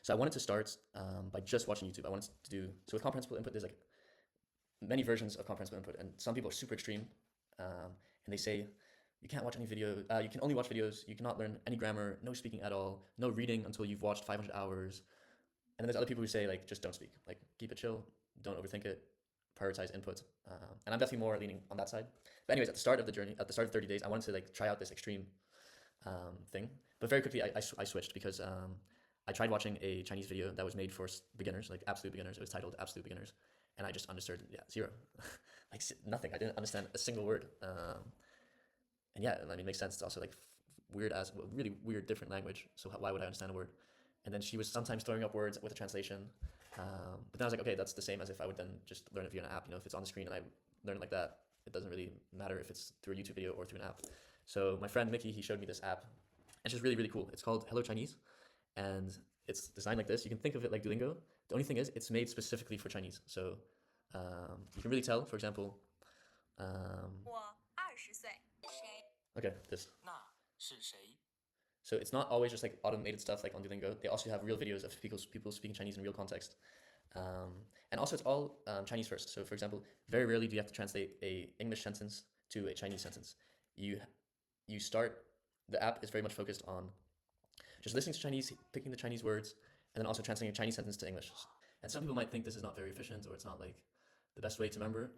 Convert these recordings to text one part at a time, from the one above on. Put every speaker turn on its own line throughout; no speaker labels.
So I wanted to start by just watching YouTube. I wanted to do, so with comprehensible input, there's like many versions of comprehensible input, and some people are super extreme, and they say you can't watch any video, you can only watch videos, you cannot learn any grammar, no speaking at all, no reading until you've watched 500 hours. And then there's other people who say like just don't speak, like keep it chill, don't overthink it, prioritize input. And I'm definitely more leaning on that side. But anyways, at the start of the journey, at the start of 30 days, I wanted to like try out this extreme thing. But very quickly, I switched because I tried watching a Chinese video that was made for beginners, like absolute beginners. It was titled Absolute Beginners, and I just understood, yeah, zero, like nothing. I didn't understand a single word. And yeah, I mean, it makes sense. It's also like weird as really weird, different language. So why would I understand a word? And then she was sometimes throwing up words with a translation. But then I was like, okay, that's the same as if I would then just learn it via an app. You know, if it's on the screen and I learn it like that, it doesn't really matter if it's through a YouTube video or through an app. So my friend Mickey, he showed me this app. It's just really, really cool. It's called Hello Chinese, and it's designed like this. You can think of it like Duolingo. The only thing is, it's made specifically for Chinese. So you can really tell, for example, um, okay, this. So it's not always just like automated stuff like on Duolingo. They also have real videos of people speaking Chinese in real context. And also it's all Chinese first. So for example, very rarely do you have to translate a English sentence to a Chinese sentence. You start, the app is very much focused on just listening to Chinese, picking the Chinese words, and then also translating a Chinese sentence to English. And some people might think this is not very efficient or it's not like the best way to remember.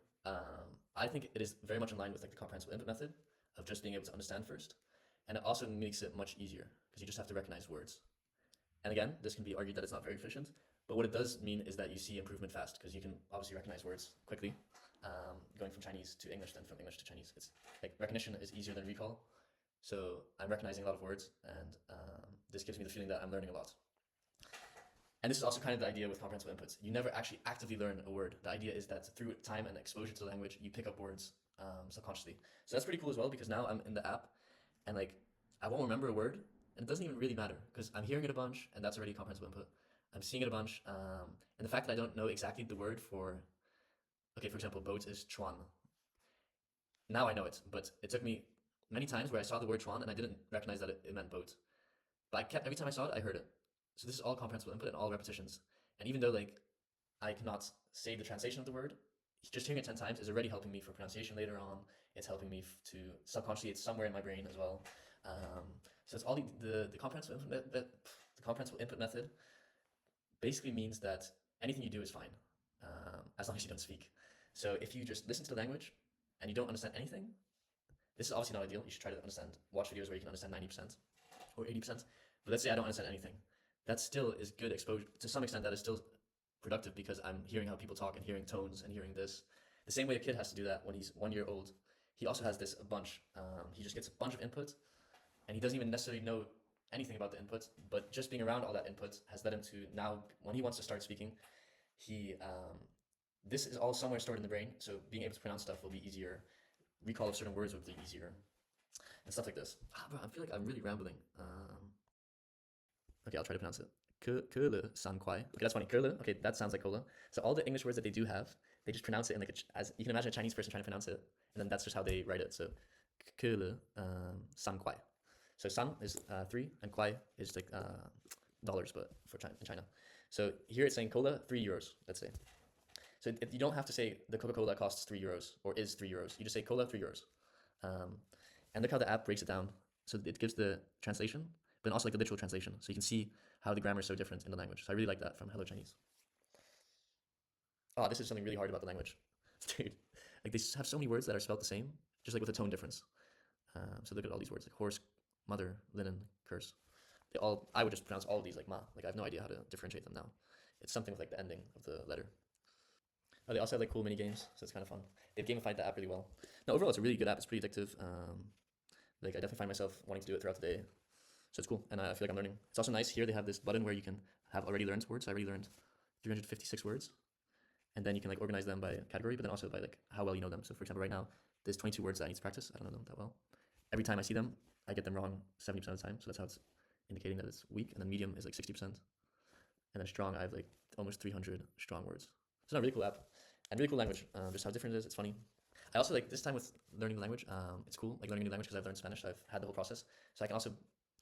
I think it is very much in line with like the comprehensible input method of just being able to understand first. And it also makes it much easier because you just have to recognize words. And again, this can be argued that it's not very efficient, but what it does mean is that you see improvement fast because you can obviously recognize words quickly, going from Chinese to English than from English to Chinese. It's like recognition is easier than recall. So I'm recognizing a lot of words, and this gives me the feeling that I'm learning a lot. And this is also kind of the idea with comprehensible inputs. You never actually actively learn a word. The idea is that through time and exposure to the language, you pick up words subconsciously. So that's pretty cool as well because now I'm in the app and like I won't remember a word and it doesn't even really matter because I'm hearing it a bunch and that's already comprehensible input. I'm seeing it a bunch, and the fact that I don't know exactly the word for, okay, for example, boat is chuan. Now I know it, but it took me many times where I saw the word chuan and I didn't recognize that it meant boat. But I kept, every time I saw it, I heard it. So this is all comprehensible input and all repetitions. And even though like I cannot say the translation of the word, just hearing it 10 times is already helping me for pronunciation later on. It's helping me to subconsciously, it's somewhere in my brain as well. So it's all the comprehensible input method basically means that anything you do is fine, as long as you don't speak. So if you just listen to the language and you don't understand anything, this is obviously not ideal. You should try to watch videos where you can understand 90% or 80%. But let's say I don't understand anything. That still is good exposure. To some extent, that is still productive because I'm hearing how people talk and hearing tones and hearing this. The same way a kid has to do that when he's 1 year old. He also has this a bunch. He just gets a bunch of input and he doesn't even necessarily know anything about the input, but just being around all that input has led him to now, when he wants to start speaking, this is all somewhere stored in the brain, so being able to pronounce stuff will be easier. Recall of certain words will be easier, and stuff like this. Bro, I feel like I'm really rambling. Okay, I'll try to pronounce it. Ke san kwai. Okay, that's funny. Ke, okay, that sounds like cola. So all the English words that they do have, they just pronounce it in like as you can imagine a Chinese person trying to pronounce it, and then that's just how they write it. So ke san kwai. So san is 3, and kwai is like dollars, but for China, in China. So here it's saying cola, €3, let's say. So you don't have to say the Coca-Cola costs €3 or is €3. You just say cola, €3. And look how the app breaks it down. So it gives the translation, but also like the literal translation. So you can see how the grammar is so different in the language. So I really like that from Hello Chinese. Oh, this is something really hard about the language. Dude, like they have so many words that are spelled the same, just like with a tone difference. So look at all these words like horse, mother, linen, curse. They all, I would just pronounce all of these like ma. Like I have no idea how to differentiate them now. It's something with like the ending of the letter. Oh, they also have like cool mini games, so it's kind of fun. They've gamified the app really well. No, overall it's a really good app. It's pretty addictive. Like I definitely find myself wanting to do it throughout the day. So it's cool, and I feel like I'm learning. It's also nice here. They have this button where you can have already learned words. So I already learned 356 words, and then you can like organize them by category, but then also by like how well you know them. So for example, right now there's 22 words that I need to practice. I don't know them that well. Every time I see them, I get them wrong 70% of the time. So that's how it's indicating that it's weak. And then medium is like 60%, and then strong I have like almost 300 strong words. It's not a really cool app and really cool language. Just how different it is. It's funny. I also like this time with learning the language. It's cool like learning a new language because I've learned Spanish. So I've had the whole process, so I can also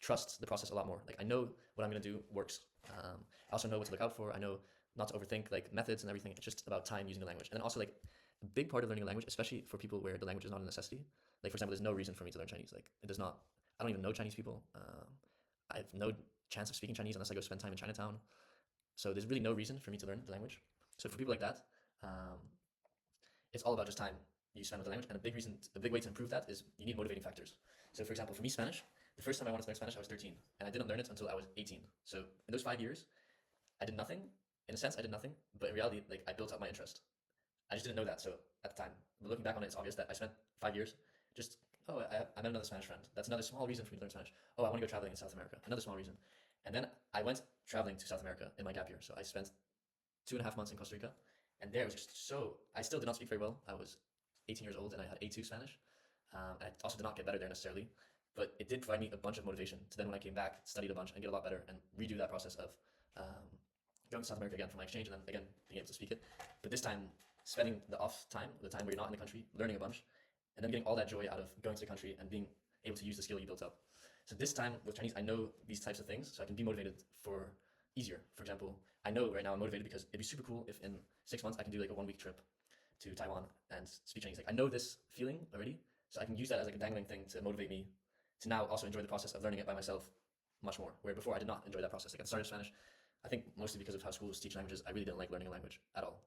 trust the process a lot more. Like I know what I'm gonna do works. I also know what to look out for. I know not to overthink like methods and everything. It's just about time using the language. And then also like a big part of learning a language, especially for people where the language is not a necessity. Like for example, there's no reason for me to learn Chinese. Like it does not. I don't even know Chinese people. I have no chance of speaking Chinese unless I go spend time in Chinatown. So there's really no reason for me to learn the language. So for people like that, um, it's all about just time you spend with the language. And a big way to improve that is you need motivating factors. So for example, for me, Spanish, the first time I wanted to learn Spanish, I was 13, and I didn't learn it until I was 18. So in those 5 years, I did nothing. In a sense, I did nothing, but in reality, like I built up my interest. I just didn't know that. So at the time, but looking back on it, it's obvious that I spent 5 years just, oh, I met another Spanish friend. That's another small reason for me to learn Spanish. Oh, I want to go traveling in South America. Another small reason. And then I went traveling to South America in my gap year. So I spent 2.5 months in Costa Rica, and there was just so. I still did not speak very well. I was 18 years old and I had A2 Spanish. And I also did not get better there necessarily, but it did provide me a bunch of motivation to then when I came back, studied a bunch and get a lot better and redo that process of going to South America again for my exchange and then again being able to speak it. But this time, spending the off time, the time where you're not in the country, learning a bunch, and then getting all that joy out of going to the country and being able to use the skill you built up. So this time with Chinese, I know these types of things, so I can be motivated for easier. For example, I know right now I'm motivated because it'd be super cool if in 6 months I can do like a 1 week trip to Taiwan and speak Chinese. Like I know this feeling already, so I can use that as like a dangling thing to motivate me to now also enjoy the process of learning it by myself much more. Where before I did not enjoy that process. Like at the start of Spanish, I think mostly because of how schools teach languages, I really didn't like learning a language at all.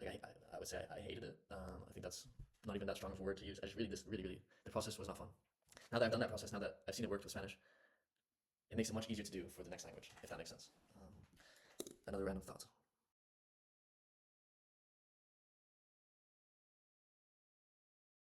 I would say I hated it. I think that's not even that strong of a word to use. I just really, the process was not fun. Now that I've done that process, now that I've seen it work with Spanish, it makes it much easier to do for the next language, if that makes sense. Another random thought.